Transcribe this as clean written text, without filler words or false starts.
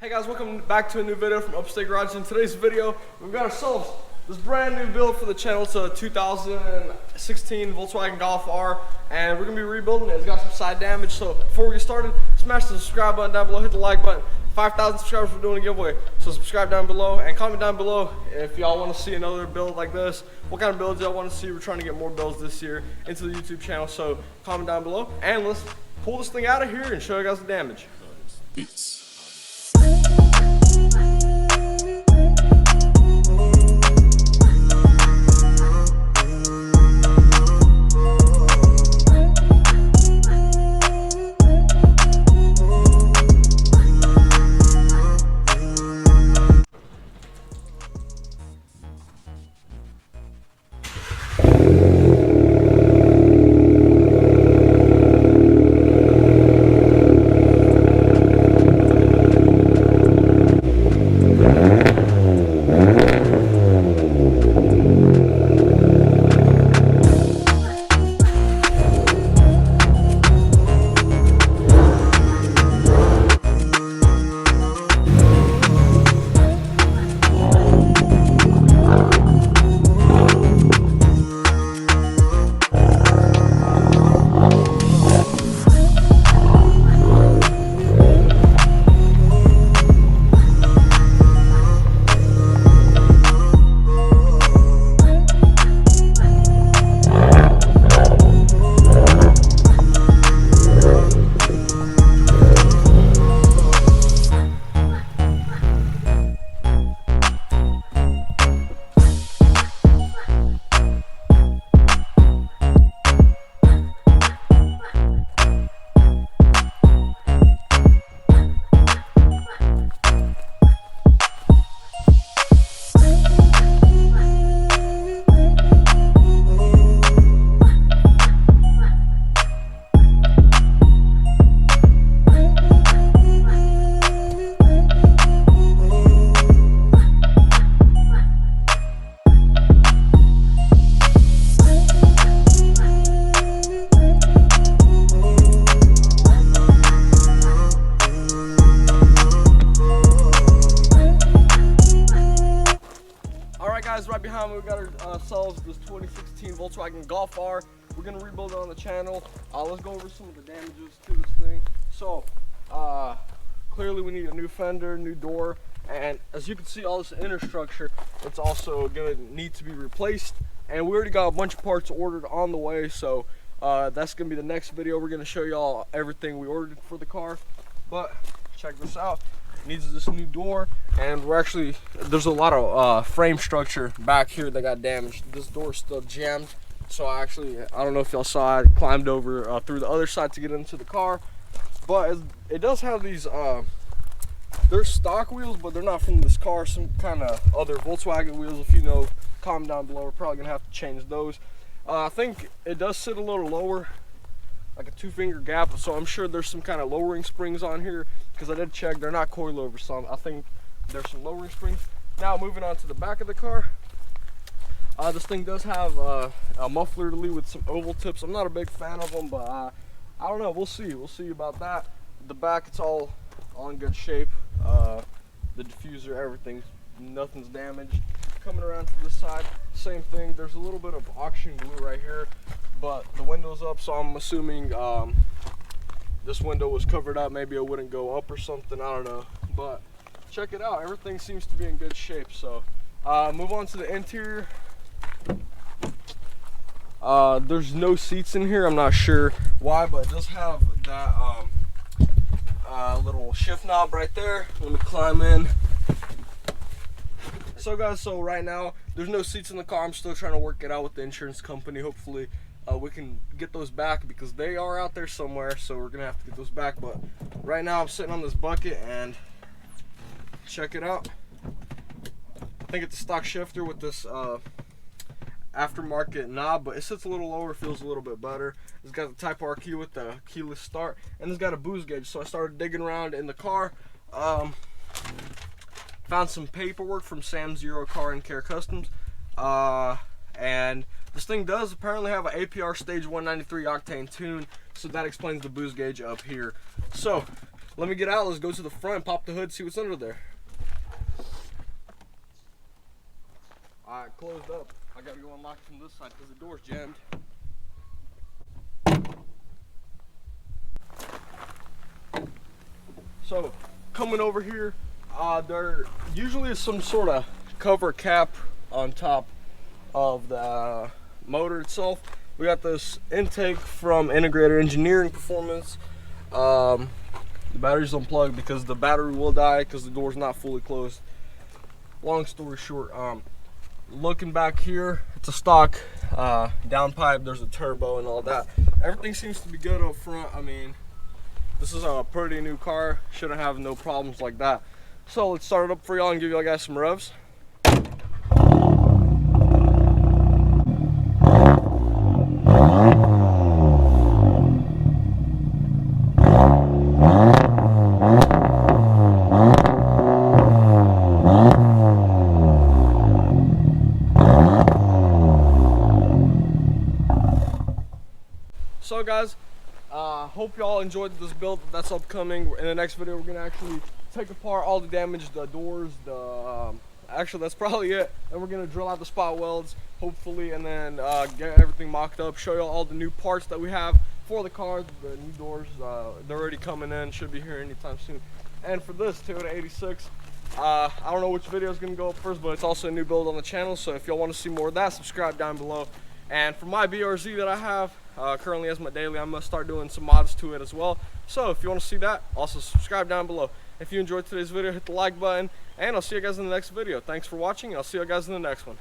Hey guys, welcome back to a new video from Upstate Garage. In today's video, we've got ourselves this brand new build for the channel. It's a 2016 Volkswagen Golf R, and we're gonna be rebuilding it. It's got some side damage, so before we get started, smash the subscribe button down below, hit the like button. 5,000 subscribers, we're doing a giveaway. So subscribe down below and comment down below if y'all want to see another build like this. What kind of builds y'all want to see? We're trying to get more builds this year into the YouTube channel, so comment down below and let's pull this thing out of here and show you guys the damage. Beats. Guys, right behind me we got ourselves this 2016 Volkswagen Golf R. We're gonna rebuild it on the channel. Let's go over some of the damages to this thing. So clearly we need a new fender, new door, and as you can see, all this inner structure, it's also gonna need to be replaced, and we already got a bunch of parts ordered on the way. So that's gonna be the next video. We're gonna show y'all everything we ordered for the car. But check this out. Needs this new door, and there's a lot of frame structure back here that got damaged. This door is still jammed, so I don't know if y'all saw, I climbed over through the other side to get into the car. But it does have these they're stock wheels, but they're not from this car, some kind of other Volkswagen wheels. If you know, comment down below. We're probably gonna have to change those. I think it does sit a little lower, like a 2-finger gap, so I'm sure there's some kind of lowering springs on here, because I did check, they're not coilover, so I think there's some lowering springs. Now moving on to the back of the car, this thing does have a muffler lead with some oval tips. I'm not a big fan of them, but I don't know, we'll see about that. The back, it's all in good shape. The diffuser, everything, nothing's damaged. Coming around to this side, same thing. There's a little bit of auction glue right here, but the window's up, so I'm assuming this window was covered up. Maybe it wouldn't go up or something, I don't know. But check it out, everything seems to be in good shape. So move on to the interior. There's no seats in here. I'm not sure why, but it does have that little shift knob right there. Let me climb in. So guys, so right now there's no seats in the car. I'm still trying to work it out with the insurance company. Hopefully we can get those back, because they are out there somewhere, so we're gonna have to get those back. But right now I'm sitting on this bucket, and check it out. I think it's a stock shifter with this aftermarket knob, but it sits a little lower, feels a little bit better. It's got the Type R key with the keyless start, and it's got a boost gauge. So I started digging around in the car, found some paperwork from Sam Zero Car and Care Customs, and this thing does apparently have an APR stage 193 octane tune, so that explains the boost gauge up here. So let me get out. Let's go to the front, pop the hood, see what's under there. Alright, closed up. I gotta go unlock from this side because the door's jammed. So, coming over here, there usually is some sort of cover cap on top of the motor itself. We got this intake from Integrated Engineering Performance. The battery's unplugged because the battery will die because the door's not fully closed. Long story short, looking back here, it's a stock downpipe. There's a turbo and all that. Everything seems to be good up front. I mean, this is a pretty new car. Shouldn't have no problems like that. So let's start it up for y'all and give y'all guys some revs. So guys, hope y'all enjoyed this build that's upcoming. In the next video, we're gonna actually take apart all the damage, the doors, actually that's probably it. And we're gonna drill out the spot welds, hopefully, and then get everything mocked up, show y'all all the new parts that we have for the car. The new doors, they're already coming in, should be here anytime soon. And for this Toyota 86, I don't know which video is gonna go up first, but it's also a new build on the channel. So if y'all want to see more of that, subscribe down below. And for my BRZ that I have currently as my daily, I'm going to start doing some mods to it as well. So if you want to see that, also subscribe down below. If you enjoyed today's video, hit the like button, and I'll see you guys in the next video. Thanks for watching, and I'll see you guys in the next one.